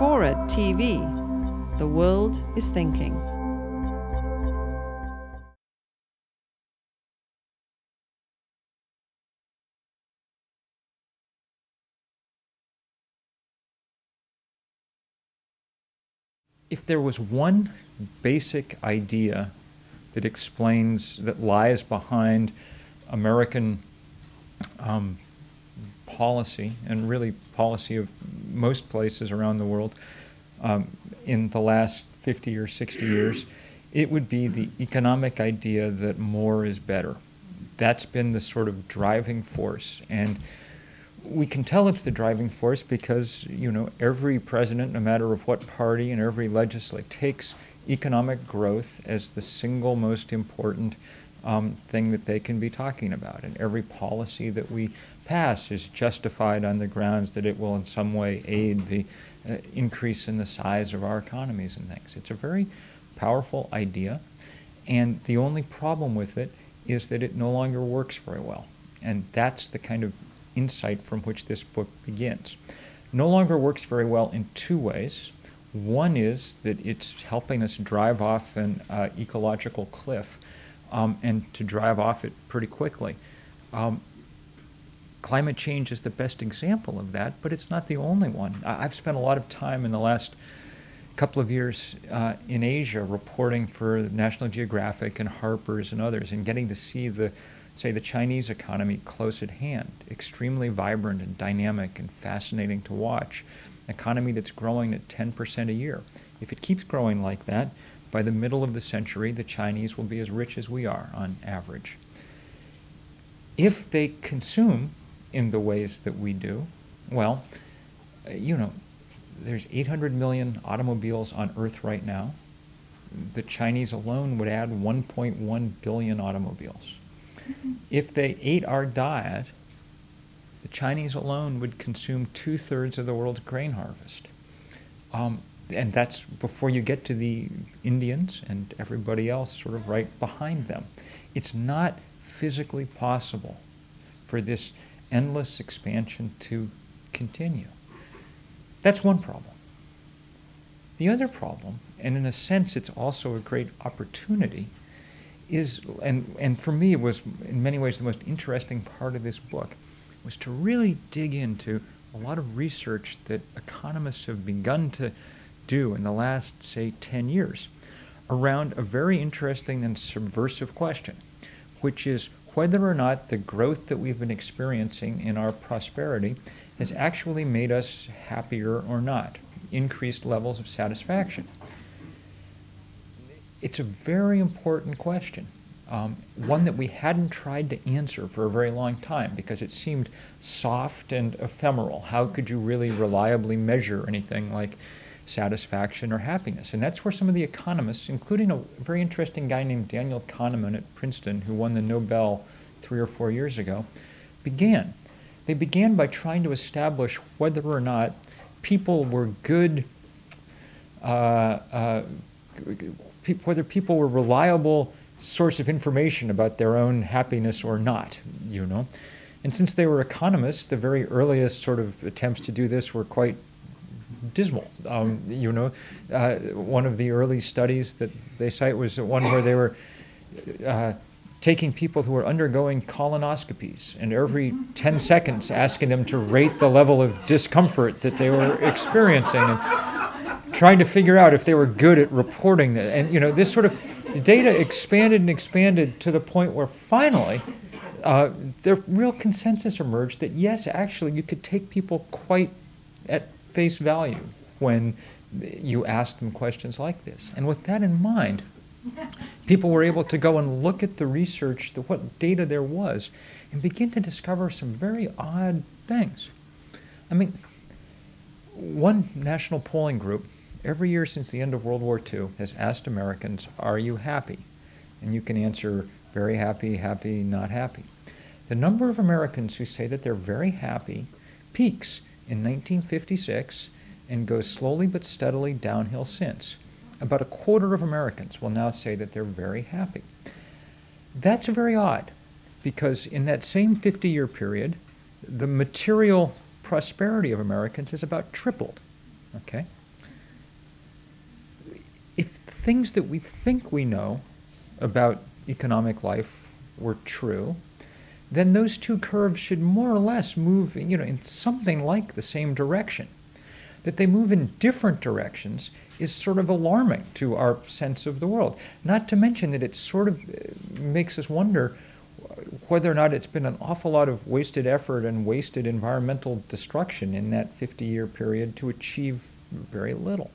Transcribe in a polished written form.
FORA.tv. The world is thinking. If there was one basic idea that explains, that lies behind American policy, and really policy of most places around the world in the last 50 or 60 years, it would be the economic idea that more is better. That's been the sort of driving force. And we can tell it's the driving force because, you know, every president, no matter of what party, and every legislature takes economic growth as the single most important thing that they can be talking about. And every policy that we pass is justified on the grounds that it will in some way aid the increase in the size of our economies and things. It's a very powerful idea, and the only problem with it is that it no longer works very well. And that's the kind of insight from which this book begins. No longer works very well in two ways. One is that it's helping us drive off an ecological cliff, and to drive off it pretty quickly. Climate change is the best example of that, but it's not the only one. I've spent a lot of time in the last couple of years in Asia reporting for National Geographic and Harper's and others, and getting to see the Chinese economy close at hand. Extremely vibrant and dynamic and fascinating to watch. An economy that's growing at 10% a year. If it keeps growing like that, by the middle of the century, the Chinese will be as rich as we are on average. If they consume in the ways that we do, well, you know, there's 800 million automobiles on Earth right now. The Chinese alone would add 1.1 billion automobiles. If they ate our diet, the Chinese alone would consume 2/3 of the world's grain harvest. And that's before you get to the Indians and everybody else sort of right behind them. It's not physically possible for this endless expansion to continue. That's one problem. The other problem, and in a sense it's also a great opportunity, is, and for me it was in many ways the most interesting part of this book, was to really dig into a lot of research that economists have begun to do in the last, say, 10 years around a very interesting and subversive question, which is whether or not the growth that we've been experiencing in our prosperity has actually made us happier or not, increased levels of satisfaction. It's a very important question, one that we hadn't tried to answer for a very long time because it seemed soft and ephemeral. How could you really reliably measure anything like satisfaction or happiness? And that's where some of the economists, including a very interesting guy named Daniel Kahneman at Princeton, who won the Nobel 3 or 4 years ago, began. They began by trying to establish whether or not people were good, whether people were reliable source of information about their own happiness or not, you know. And since they were economists, the very earliest sort of attempts to do this were quite dismal. You know, one of the early studies that they cite was one where they were taking people who were undergoing colonoscopies and every 10 seconds asking them to rate the level of discomfort that they were experiencing and trying to figure out if they were good at reporting that. And, you know, this sort of data expanded and expanded to the point where finally the real consensus emerged that yes, actually, you could take people quite at face value when you ask them questions like this. And with that in mind, people were able to go and look at the research, what data there was, and begin to discover some very odd things. I mean, one national polling group, every year since the end of World War II, has asked Americans, are you happy? And you can answer very happy, happy, not happy. The number of Americans who say that they're very happy peaks in 1956 and goes slowly but steadily downhill since. About a quarter of Americans will now say that they're very happy. That's very odd, because in that same 50-year period, the material prosperity of Americans has about tripled, okay? things that we think we know about economic life were true, then those two curves should more or less move, in something like the same direction. That they move in different directions is sort of alarming to our sense of the world. Not to mention that it sort of makes us wonder whether or not it's been an awful lot of wasted effort and wasted environmental destruction in that 50-year period to achieve very little.